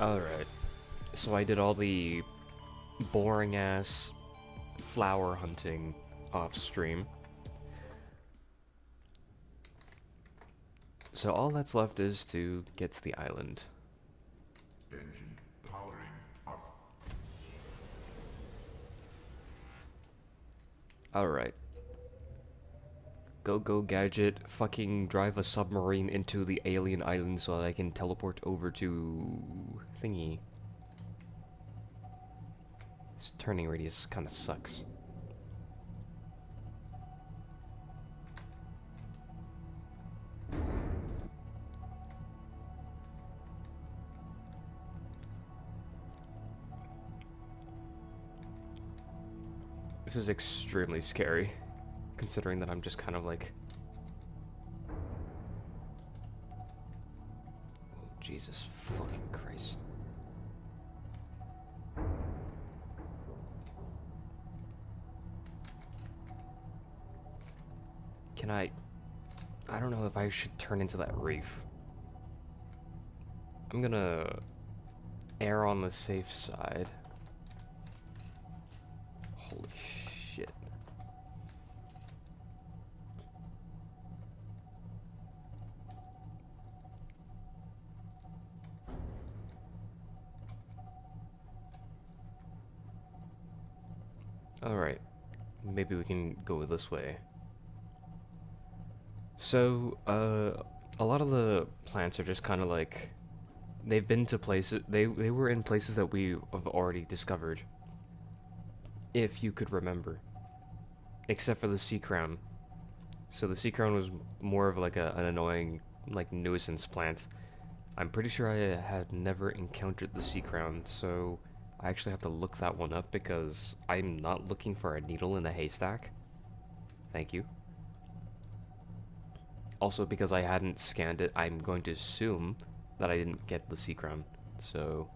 Alright, so I did all the boring ass flower hunting off stream. So all that's left is to get to the island. Engine powering up. Alright. Go gadget, fucking drive a submarine into the alien island so that I can teleport over to thingy. This turning radius kinda sucks. This is extremely scary, considering that I'm just kind of like... Oh, Jesus fucking Christ. Can I don't know if I should turn into that reef. I'm gonna err on the safe side. Holy shit. Alright. Maybe we can go this way. So, a lot of the plants are just kind of like... They've been to places... They were in places that we have already discovered. If you could remember. Except for the sea crown. So the sea crown was more of like an annoying, like, nuisance plant. I'm pretty sure I had never encountered the sea crown, so I actually have to look that one up because I'm not looking for a needle in the haystack. Thank you. Also, because I hadn't scanned it, I'm going to assume that I didn't get the sea crown. So,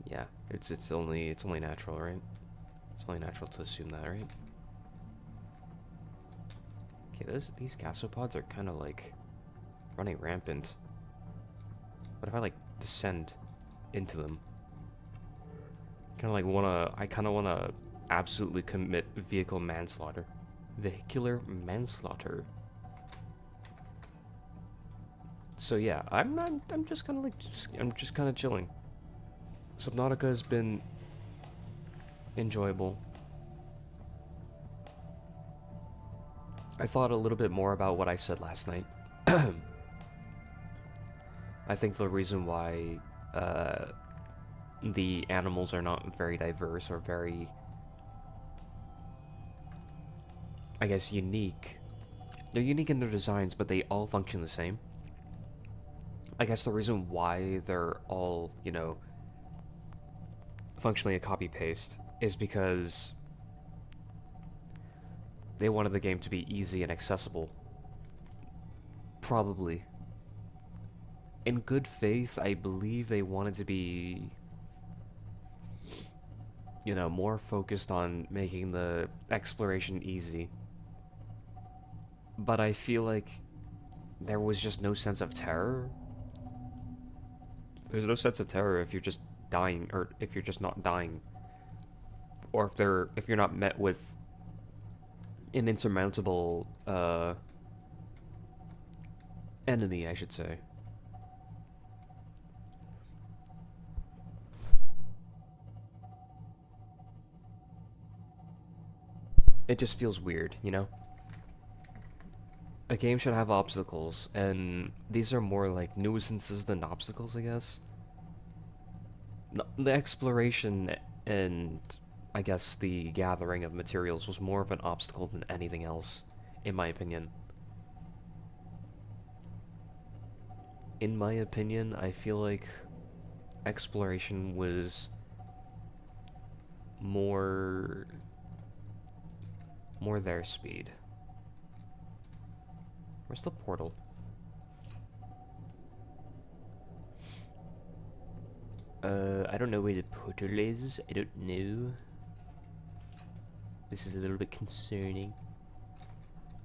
yeah, it's only natural, right? It's only natural to assume that, right? Okay, these gasopods are kind of like running rampant. What if I like descend into them? I kind of wanna absolutely commit vehicular manslaughter. Vehicular manslaughter. So yeah, I'm just kind of like, I'm just kind of chilling. Subnautica has been enjoyable. I thought a little bit more about what I said last night. I think the reason why the animals are not very diverse or very, I guess, unique. They're unique in their designs, but they all function the same. I guess the reason why they're all, you know, functionally a copy-paste is because they wanted the game to be easy and accessible. Probably. In good faith, I believe they wanted to be, you know, more focused on making the exploration easy. But I feel like there was just no sense of terror. There's no sense of terror if you're just dying, or if you're just not dying. Or if you're not met with an insurmountable enemy, I should say. It just feels weird, you know? A game should have obstacles, and these are more like nuisances than obstacles, I guess. The exploration and, I guess, the gathering of materials was more of an obstacle than anything else, in my opinion. In my opinion, I feel like exploration was more their speed. Where's the portal? I don't know where the portal is. I don't know. This is a little bit concerning.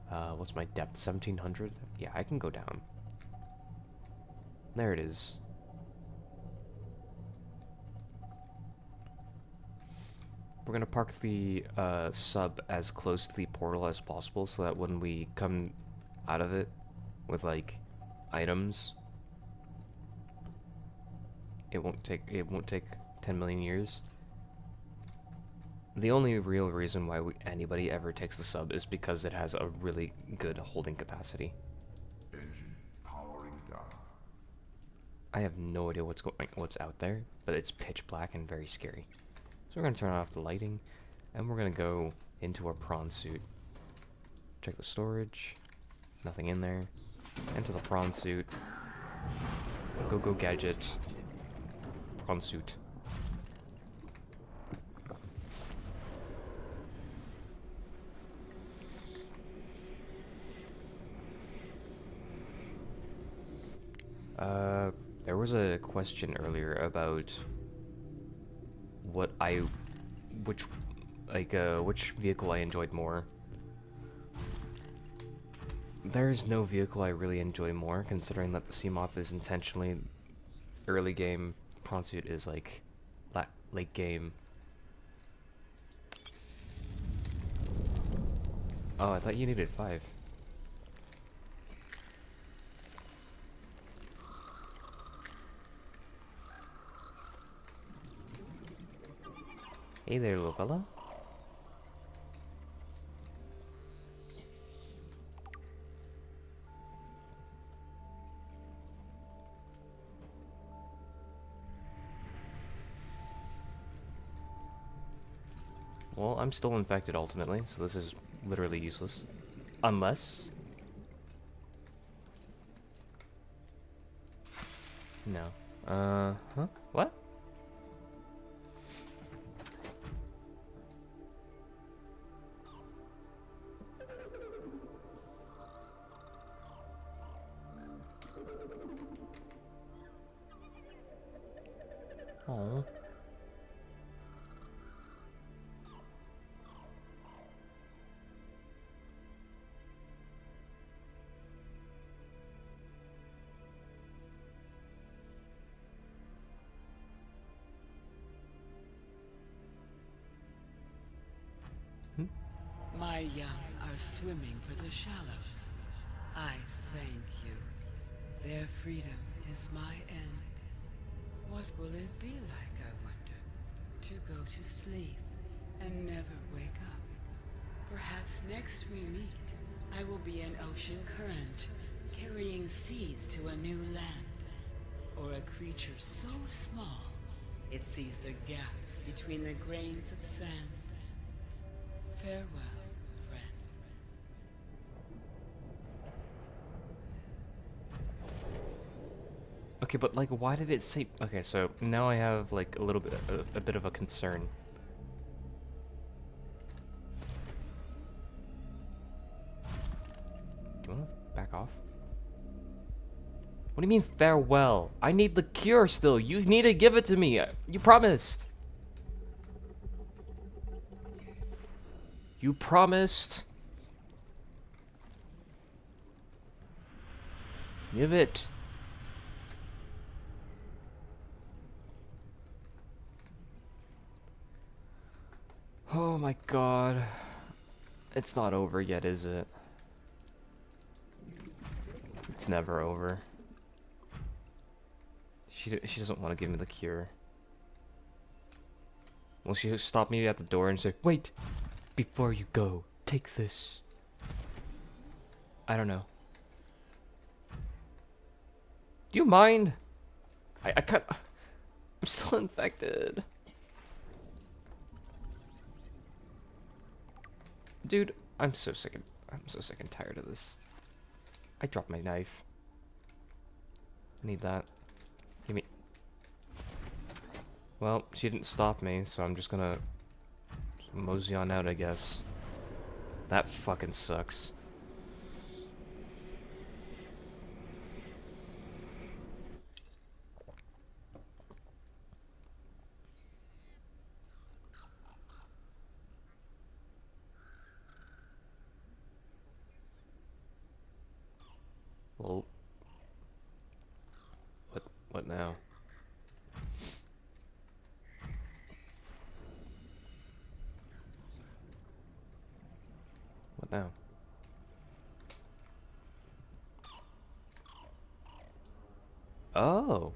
What's my depth? 1700? Yeah, I can go down. There it is. We're gonna park the sub as close to the portal as possible, so that when we come out of it with like items, it won't take 10 million years. The only real reason why anybody ever takes the sub is because it has a really good holding capacity. Engine powering down. I have no idea what's out there, but it's pitch black and very scary. So we're gonna turn off the lighting, and we're gonna go into our prawn suit. Check the storage. Nothing in there. Enter the prawn suit. Go gadget. Prawn suit. There was a question earlier about which vehicle I enjoyed more. There's no vehicle I really enjoy more, considering that the Seamoth is intentionally early game, prawn suit is like late game. Oh, I thought you needed 5. Hey there, little fella. Well, I'm still infected ultimately, so this is literally useless. Unless... No. Huh? What? Oh. My young are swimming for the shallows. I thank you. Their freedom is my end. What will it be like, I wonder, to go to sleep and never wake up? Perhaps next we meet, I will be an ocean current, carrying seas to a new land. Or a creature so small, it sees the gaps between the grains of sand. Farewell, friend. Okay, but like, why did it say? Okay, so now I have like a bit of a concern. Do you want to back off? What do you mean farewell? I need the cure still. You need to give it to me. You promised. You promised. Give it. Oh my god. It's not over yet, is it? It's never over. She doesn't want to give me the cure. Will she stop me at the door and say, "Wait! Before you go, take this." I don't know. Do you mind? I can't... I'm still infected. Dude, I'm so sick and tired of this. I dropped my knife. I need that. Give me... Well, she didn't stop me, so I'm just gonna mosey on out, I guess. That fucking sucks. Well, what now? What now? Oh.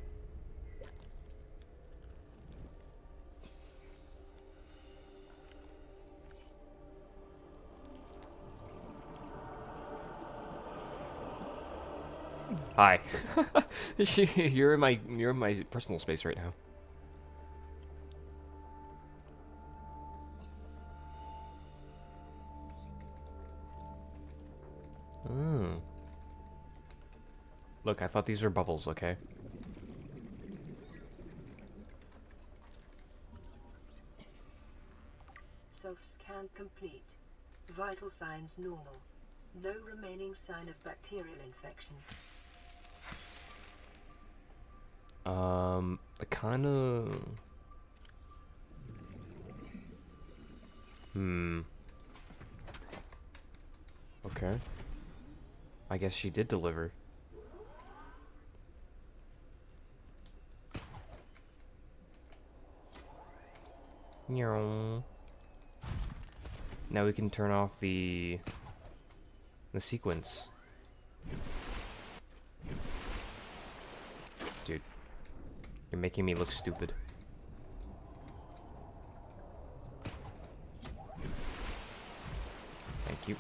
Hi. You're in my personal space right now. Hmm. Look, I thought these were bubbles, okay? Self-scan complete. Vital signs normal. No remaining sign of bacterial infection. I kinda... Okay. I guess she did deliver. Meow. Now we can turn off the sequence. Dude, you're making me look stupid. Thank you.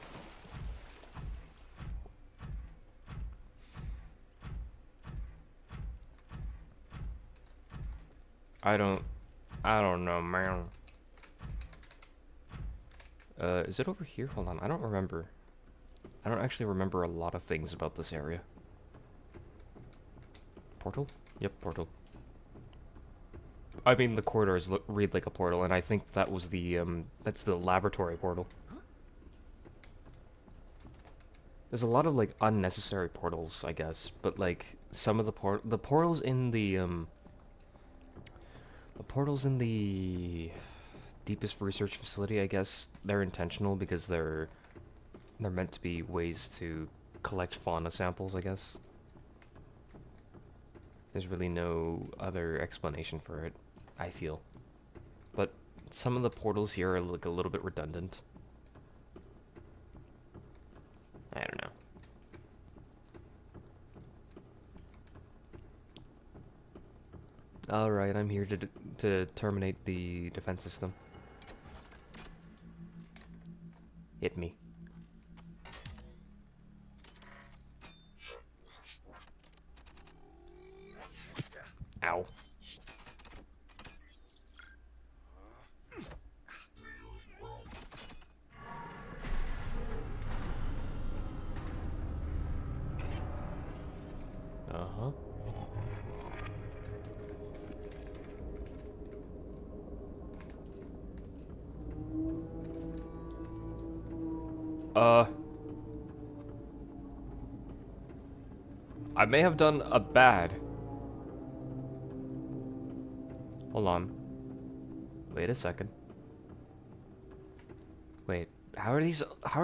I don't know, man. Is it over here? Hold on, I don't remember. I don't actually remember a lot of things about this area. Portal? Yep, portal. I mean, the corridors read like a portal, and I think that was the, that's the laboratory portal. There's a lot of, like, unnecessary portals, I guess, but, like, some of the portals in the portals in the deepest research facility, I guess, they're intentional because they're meant to be ways to collect fauna samples, I guess. There's really no other explanation for it, I feel. But some of the portals here are like a little bit redundant. I don't know. Alright, I'm here to terminate the defense system. Hit me. Ow. Uh-huh. I may have done a bad. Hold on. Wait a second. Wait, how are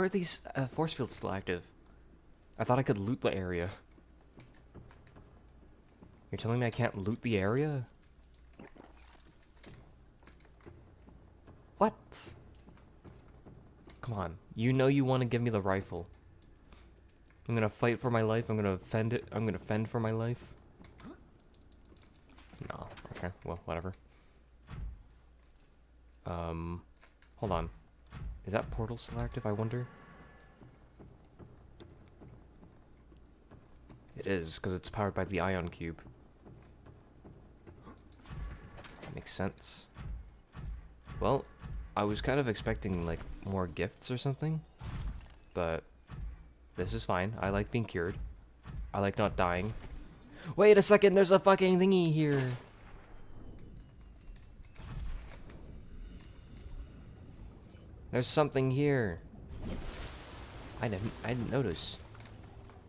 these force fields still active? I thought I could loot the area. You're telling me I can't loot the area? What? Come on. You know you want to give me the rifle. I'm gonna fight for my life. I'm gonna fend it. I'm gonna fend for my life. No. Okay. Well, whatever. Hold on. Is that portal still active, I wonder? It is, because it's powered by the ion cube. Makes sense. Well, I was kind of expecting, like, more gifts or something. But this is fine. I like being cured. I like not dying. Wait a second, there's a fucking thingy here. There's something here. I didn't notice.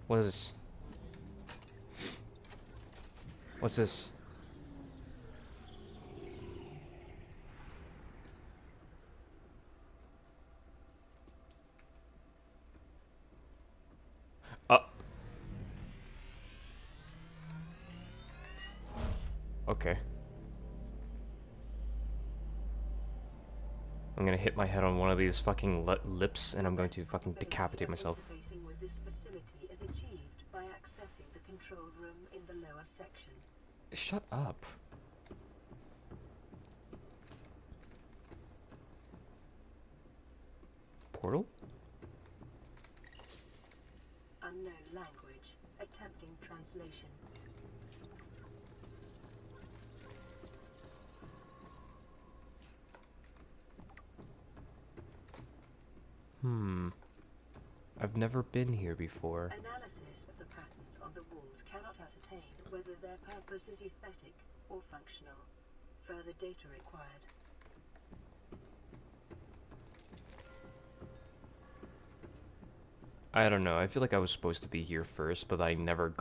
What is this? What's this? Okay. I'm gonna hit my head on one of these fucking lips, and I'm going to fucking decapitate myself. Interfacing with this facility is achieved by accessing the control room in the lower section. Shut up. Portal? Unknown language. Attempting translation. I've never been here before. Analysis of the patterns on the walls cannot ascertain whether their purpose is aesthetic or functional. Further data required. I don't know. I feel like I was supposed to be here first, but I never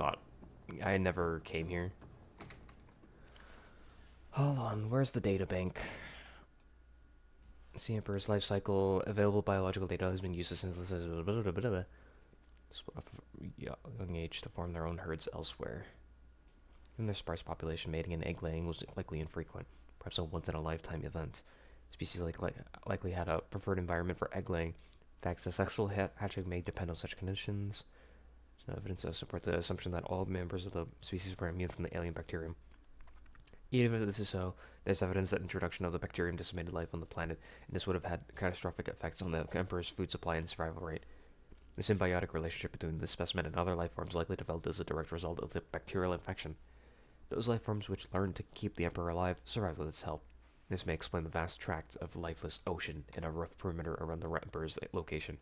came here. Hold on, where's the data bank? The Emperor's life cycle. Available biological data has been used to synthesize young age to form their own herds elsewhere. In their sparse population, mating and egg laying was likely infrequent, perhaps a once-in-a-lifetime event. Species likely had a preferred environment for egg laying. In fact, successful hatching may depend on such conditions. There's no evidence to support the assumption that all members of the species were immune from the alien bacterium. Even if this is so, there's evidence that introduction of the bacterium decimated life on the planet, and this would have had catastrophic effects on the Emperor's food supply and survival rate. The symbiotic relationship between this specimen and other life forms likely developed as a direct result of the bacterial infection. Those life forms which learned to keep the Emperor alive survived with its help. This may explain the vast tracts of lifeless ocean and a rough perimeter around the Emperor's location.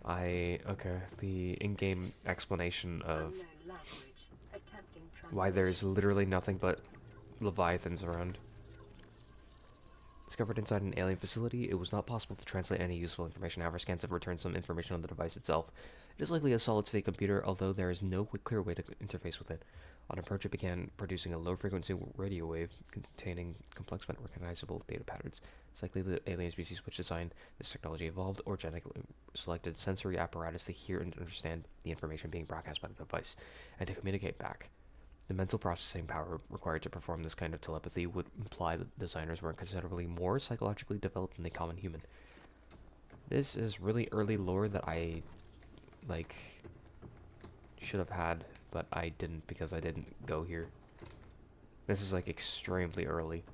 Okay, the in-game explanation of Unknown language. Attempting why translation. there's literally nothing but leviathans around. Discovered inside an alien facility, it was not possible to translate any useful information. However, scans have returned some information on the device itself. It is likely a solid-state computer, although there is no clear way to interface with it. On approach, it began producing a low-frequency radio wave containing complex but recognizable data patterns. It's likely the alien species which designed this technology evolved or genetically selected sensory apparatus to hear and understand the information being broadcast by the device, and to communicate back. The mental processing power required to perform this kind of telepathy would imply that designers were considerably more psychologically developed than the common human. This is really early lore that I, should have had, but I didn't because I didn't go here. This is, extremely early.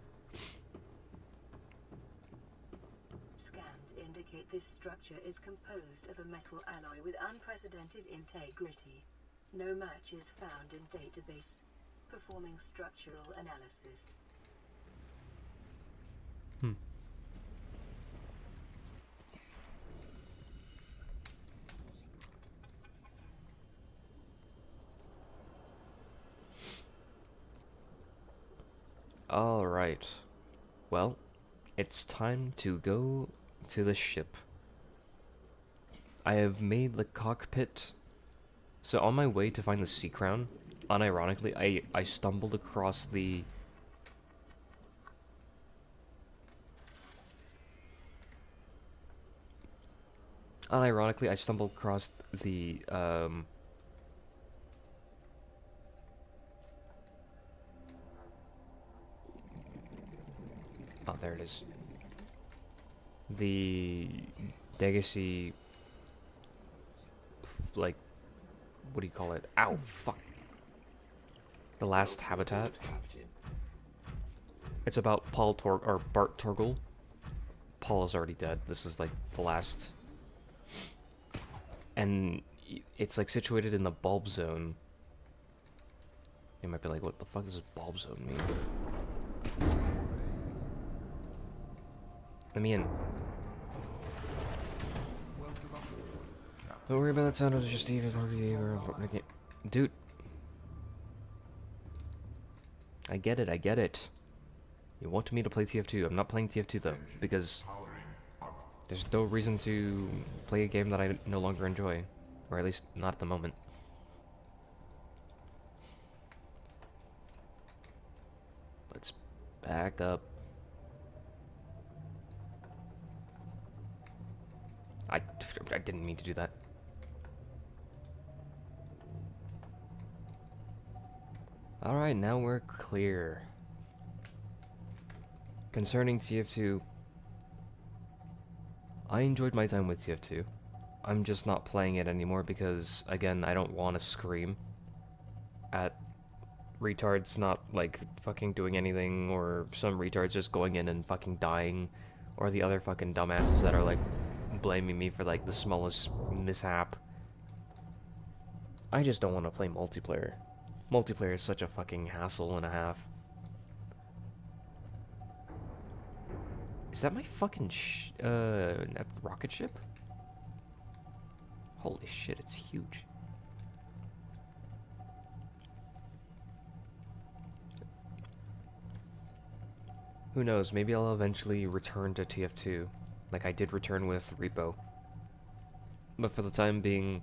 Scans indicate this structure is composed of a metal alloy with unprecedented integrity. No match is found in database. Performing structural analysis. Alright. Well, it's time to go to the ship. I have made the cockpit. So on my way to find the sea crown, unironically, I stumbled across the... Unironically, I stumbled across the, Oh, there it is. The Legacy, what do you call it? Ow, fuck. The last habitat. It's about Bart Torgal. Paul is already dead. This is the last. And it's situated in the bulb zone. You might be like, what the fuck does bulb zone mean? Let me in. Don't worry about that sound, it was just Steven. Dude. I get it. You want me to play TF2. I'm not playing TF2 though, because there's no reason to play a game that I no longer enjoy. Or at least not at the moment. Let's back up. I didn't mean to do that. Alright, now we're clear. Concerning TF2, I enjoyed my time with TF2. I'm just not playing it anymore because, again, I don't want to scream at retards not, like, fucking doing anything, or some retards just going in and fucking dying, or the other fucking dumbasses that are, like, blaming me for, like, the smallest mishap. I just don't want to play multiplayer. Multiplayer is such a fucking hassle and a half. Is that my fucking rocket ship? Holy shit, it's huge. Who knows, maybe I'll eventually return to TF2, like I did return with REPO. But for the time being,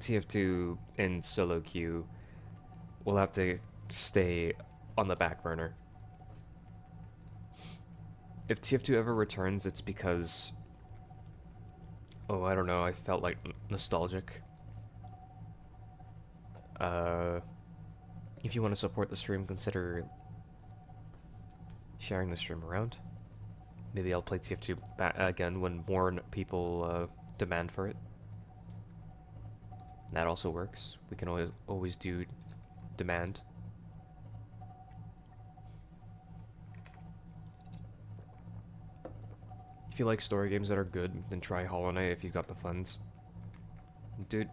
TF2 and solo queue will have to stay on the back burner. If TF2 ever returns, it's because, oh, I don't know, I felt like nostalgic. If you want to support the stream, consider sharing the stream around. Maybe I'll play TF2 again when more people demand for it. That also works. We can always do demand. If you like story games that are good, then try Hollow Knight if you've got the funds. Dude,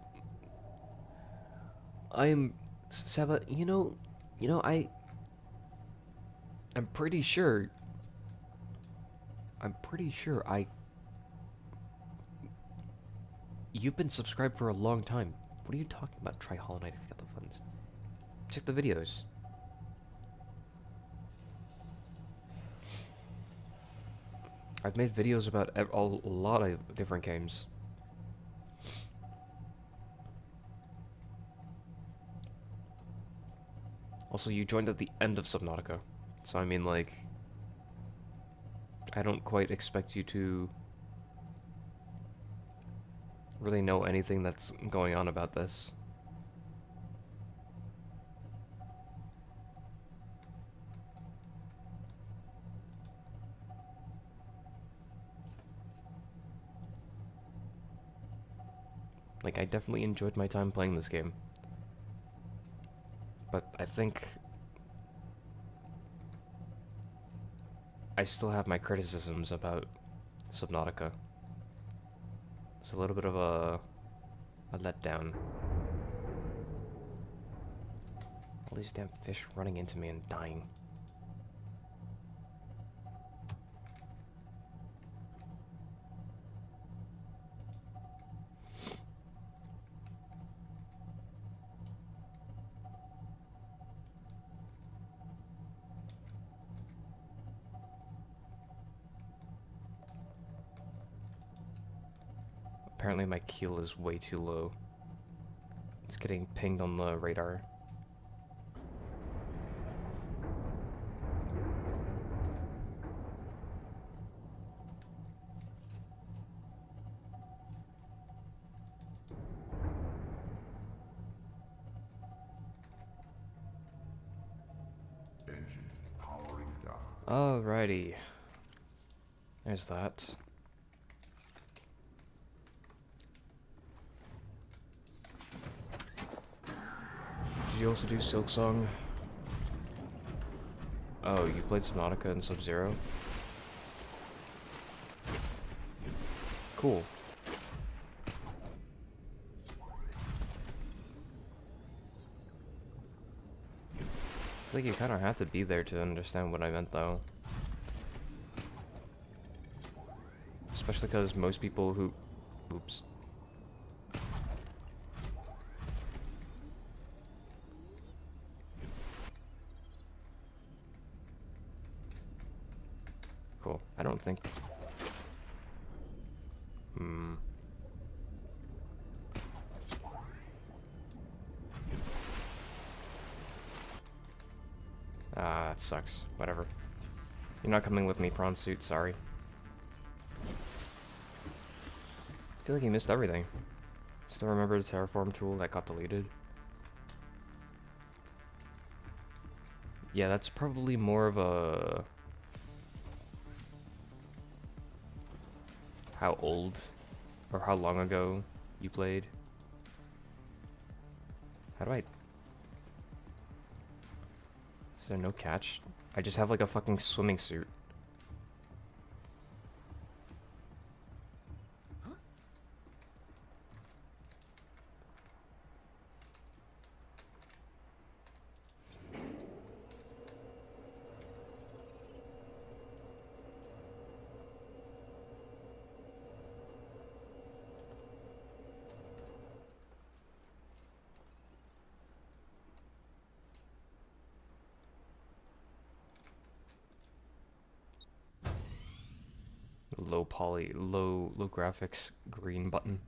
I am Seba. I'm pretty sure. You've been subscribed for a long time. What are you talking about? Try Hollow Knight if you got the funds. Check the videos. I've made videos about a lot of different games. Also, you joined at the end of Subnautica. So, I mean, like, I don't quite expect you to really know anything that's going on about this. Like, I definitely enjoyed my time playing this game. But I think I still have my criticisms about Subnautica. It's a little bit of a letdown. All these damn fish running into me and dying. Apparently my keel is way too low. It's getting pinged on the radar. Engine powering down. Alrighty. There's that. Did you also do Silksong? Oh, you played Subnautica and Sub-Zero? Cool. I think you kind of have to be there to understand what I meant, though. Especially because most people who... Oops. Cool. I don't think... Ah, that sucks. Whatever. You're not coming with me, prawn suit, sorry. I feel like you missed everything. Still remember the terraform tool that got deleted? Yeah, that's probably more of a... How old or how long ago you played. How do I... Is there no catch? I just have like a fucking swimming suit. Low graphics green button.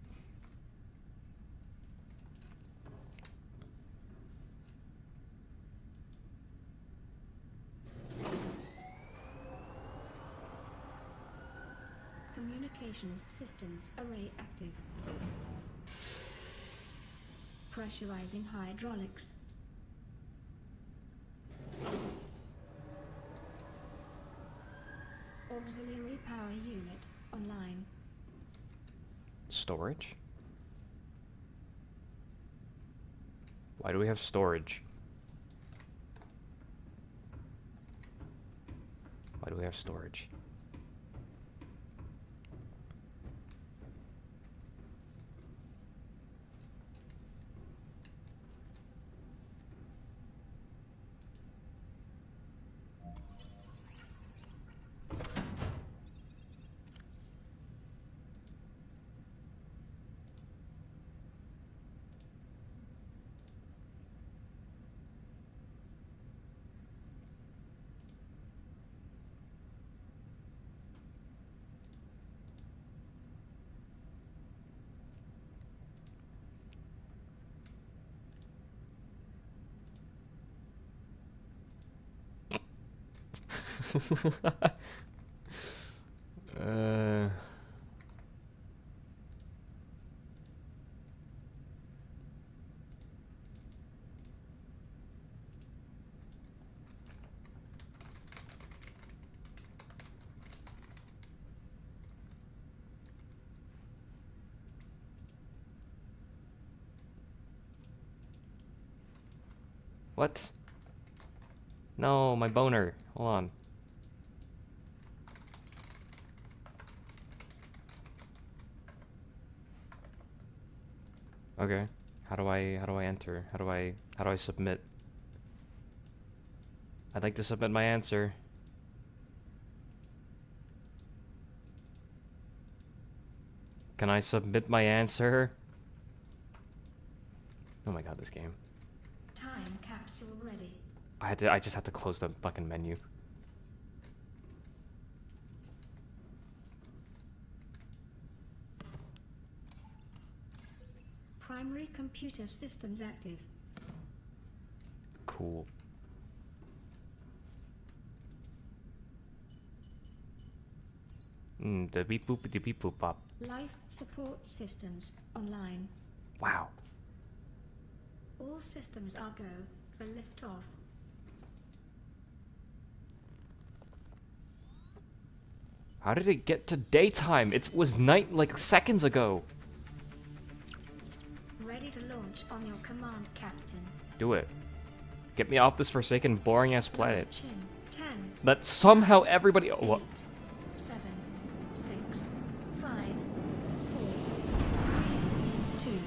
Communications systems array active. Pressurizing hydraulics. Auxiliary power unit online. Storage? Why do we have storage? Why do we have storage? uh... What? No, my boner. Hold on. Okay. How do I enter? How do I submit? I'd like to submit my answer. Can I submit my answer? Oh my god, this game. Time capsule ready. I just had to close the fucking menu. Primary computer systems active. Cool. The beep boop the beep boop pop. Life support systems online. Wow. All systems are go for liftoff. How did it get to daytime? It was night like seconds ago. Ready to launch on your command, Captain. Do it. Get me off this forsaken, boring ass planet. Launch in 10, That somehow everybody. Oh, what? 8, 7, 6, 5, 4, 3, 2,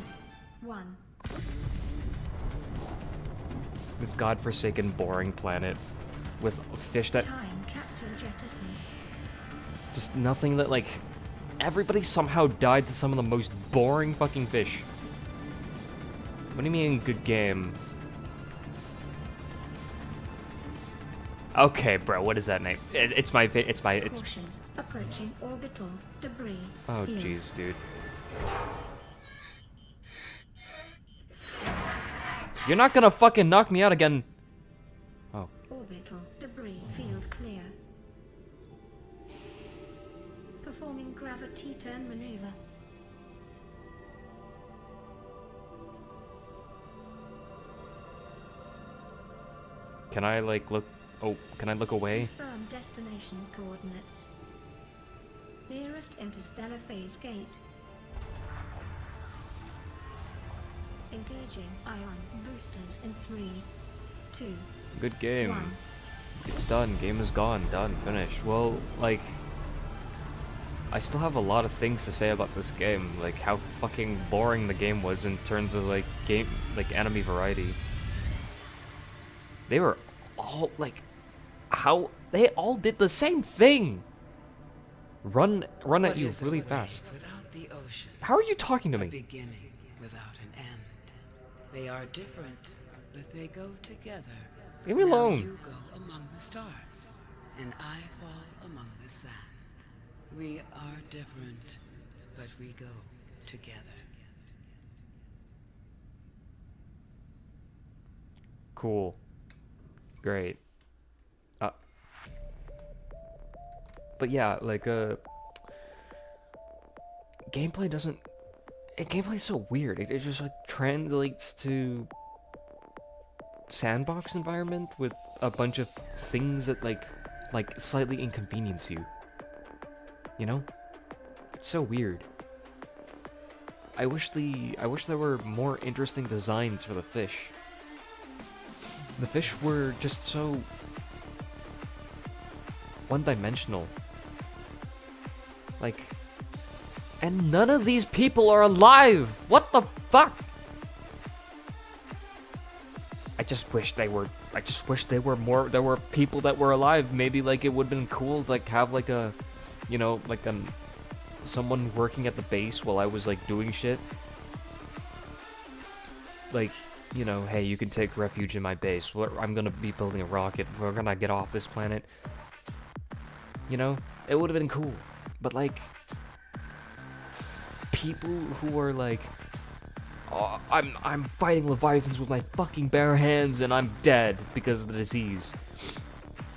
1. This godforsaken, boring planet with fish that Time capsule jettisoned. just nothing that like. Everybody somehow died to some of the most boring fucking fish. What do you mean, good game? Okay, bro, what is that name? It's my. Caution. Approaching orbital debris. Oh, field. jeez, dude. You're not gonna fucking knock me out again. Oh. Orbital debris field clear. Performing gravity turn maneuver. Can I, like, look... Oh, can I look away? Confirm destination coordinates. Nearest interstellar phase gate. Engaging ion boosters in 3, 2, Good game. 1. It's done. Game is gone. Done. Finished. Well, like... I still have a lot of things to say about this game. Like, how fucking boring the game was in terms of, like, enemy variety. They were all, like... How... They all did the same thing! Run at What you is a really way fast. Without the ocean, How are you talking to a me? beginning without an end. They are different, but they go together. Leave me Now alone. you go among the stars, and I fall among the sand. We are different, but we go together. Cool. Great. But yeah, like, gameplay doesn't... Gameplay is so weird. It just, like, translates to sandbox environment with a bunch of things that, like slightly inconvenience you. You know? It's so weird. I wish there were more interesting designs for the fish. The fish were just so one-dimensional. Like, and none of these people are alive! What the fuck? I just wish there were there were people that were alive. Maybe, like, it would have been cool to, like, have, like, a, you know, like, someone working at the base while I was, like, doing shit. Like, you know, hey, you can take refuge in my base. I'm gonna be building a rocket. We're gonna get off this planet. You know? It would have been cool. But, like, people who are like, oh, I'm fighting Leviathans with my fucking bare hands and I'm dead because of the disease.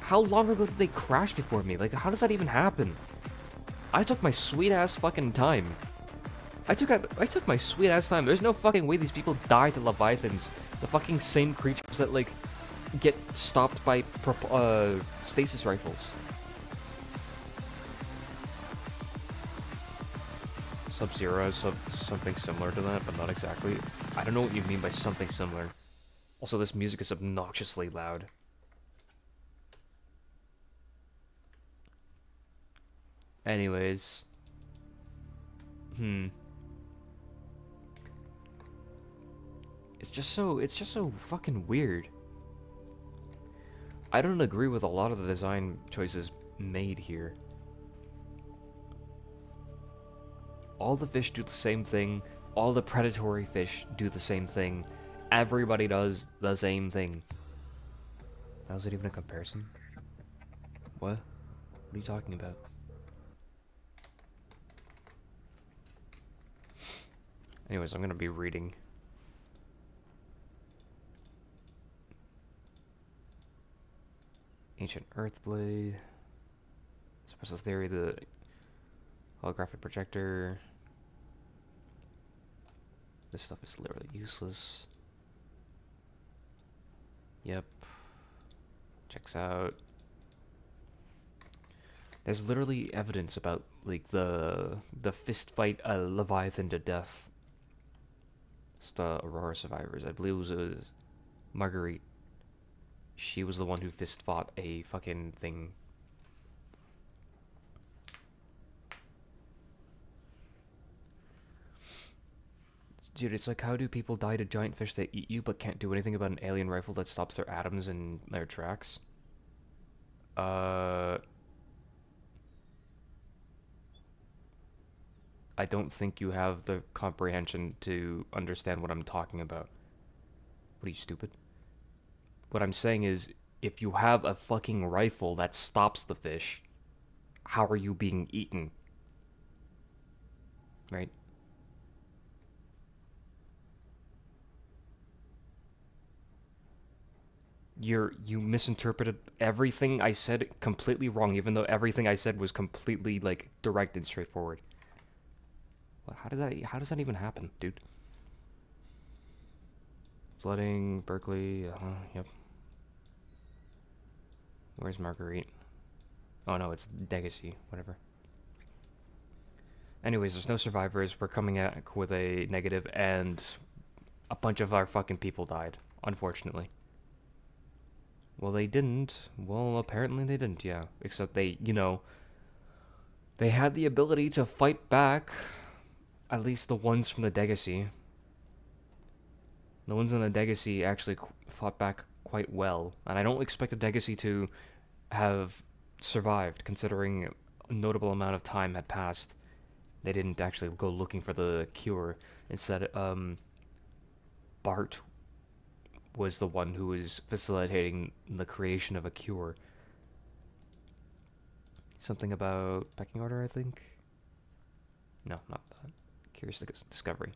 How long ago did they crash before me? Like, how does that even happen? I took my sweet-ass fucking time. I took my sweet-ass time. There's no fucking way these people die to Leviathans. The fucking same creatures that, like, get stopped by stasis rifles. Sub-Zero is something similar to that, but not exactly. I don't know what you mean by something similar. Also, this music is obnoxiously loud. Anyways. It's just so fucking weird. I don't agree with a lot of the design choices made here. All the fish do the same thing. All the predatory fish do the same thing. Everybody does the same thing. How is it even a comparison? What? What are you talking about? Anyways, I'm gonna be reading. Ancient Earthblade. Special theory, the holographic projector. This stuff is literally useless. Yep. Checks out. There's literally evidence about, like, the fist fight a Leviathan to death. It's the Aurora survivors. I believe it was Marguerite. She was the one who fist fought a fucking thing. Dude, it's like, how do people die to giant fish that eat you but can't do anything about an alien rifle that stops their atoms in their tracks? I don't think you have the comprehension to understand what I'm talking about. What are you, stupid? What I'm saying is, if you have a fucking rifle that stops the fish, how are you being eaten? Right? You misinterpreted everything I said completely wrong, even though everything I said was completely, like, direct and straightforward. Well, how does that even happen, dude? Flooding, Berkeley, yep. Where's Marguerite? Oh no, it's Legacy, whatever. Anyways, there's no survivors. We're coming at with a negative, and a bunch of our fucking people died, unfortunately. Well, they didn't. Well, apparently they didn't, yeah. Except they, you know, they had the ability to fight back. At least the ones from the Legacy. The ones in the Legacy actually fought back quite well. And I don't expect the Legacy to have survived, considering a notable amount of time had passed. They didn't actually go looking for the cure. Instead, Bart was the one who was facilitating the creation of a cure. Something about pecking order, I think? No, not that. Curious discovery.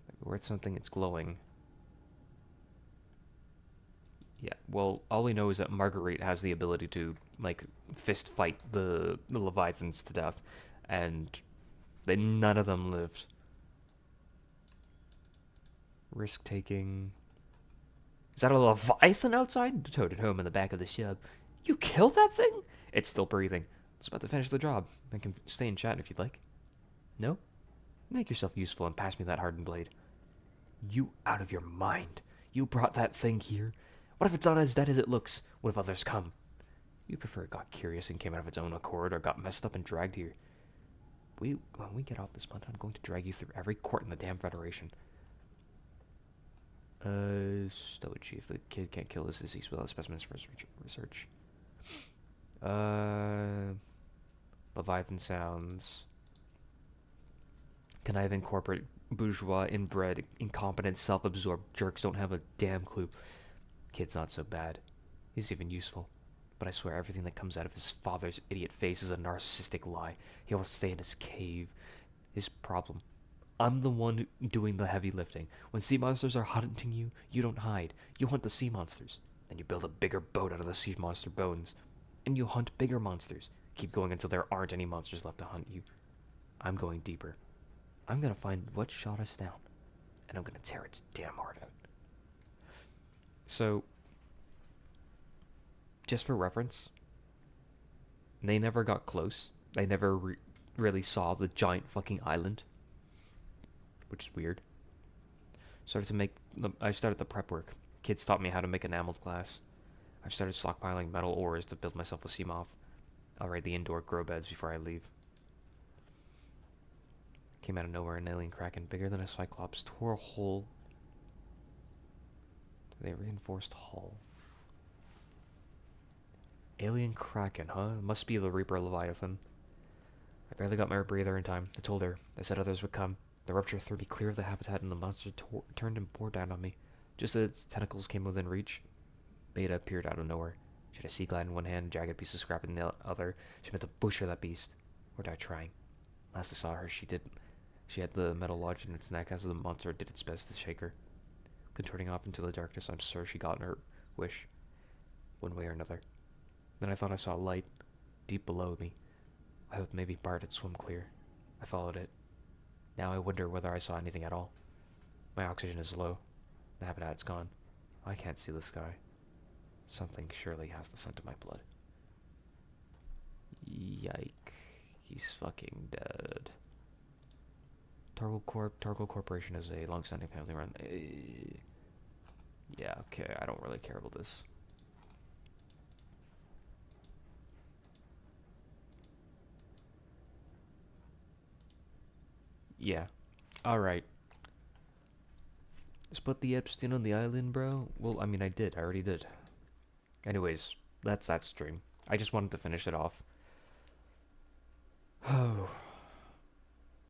Maybe worth something, it's glowing. Yeah, well, all we know is that Marguerite has the ability to, like, fist fight the Leviathans to death, and none of them lived. Risk-taking. Is that a Leviathan outside? Toad at home in the back of the ship. You killed that thing? It's still breathing. It's about to finish the job. I can stay and chat if you'd like. No? Make yourself useful and pass me that hardened blade. You out of your mind. You brought that thing here? What if it's not as dead as it looks? What if others come? You prefer it got curious and came out of its own accord, or got messed up and dragged here? When we get off this planet, I'm going to drag you through every court in the damn Federation. Stowage chief. The kid can't kill this disease without specimens for his research. Leviathan sounds. Conniving corporate bourgeois inbred, incompetent, self-absorbed jerks don't have a damn clue. Kid's not so bad. He's even useful. But I swear everything that comes out of his father's idiot face is a narcissistic lie. He will stay in his cave. His problem. I'm the one doing the heavy lifting. When sea monsters are hunting you, you don't hide. You hunt the sea monsters. Then you build a bigger boat out of the sea monster bones. And you hunt bigger monsters. Keep going until there aren't any monsters left to hunt you. I'm going deeper. I'm gonna find what shot us down. And I'm gonna tear its damn heart out. So, just for reference, they never got close. They never really saw the giant fucking island. Which is weird. I started the prep work. Kids taught me how to make enameled glass. I've started stockpiling metal ores to build myself a sea moth. I'll raid the indoor grow beds before I leave. Came out of nowhere, an alien kraken bigger than a cyclops tore a hole. They reinforced hull. Alien kraken, huh? Must be the Reaper Leviathan. I barely got my breather in time. I told her. I said others would come. The rupture threw me clear of the habitat and the monster turned and poured down on me. Just as its tentacles came within reach, Beta appeared out of nowhere. She had a sea glide in one hand, a jagged piece of scrap in the other. She meant to butcher that beast. Or die trying. Last I saw her, she had the metal lodged in its neck as the monster did its best to shake her. Contorting off into the darkness, I'm sure she got her wish. One way or another. Then I thought I saw a light, deep below me. I hoped maybe Bart had swum clear. I followed it. Now I wonder whether I saw anything at all. My oxygen is low. The habitat's gone. I can't see the sky. Something surely has the scent of my blood. Yike. He's fucking dead. Targle Corporation is a long-standing family run. Yeah, okay, I don't really care about this. Yeah. Alright. Split the Epstein on the island, bro? Well, I mean, I already did. Anyways, that's that stream. I just wanted to finish it off. Oh.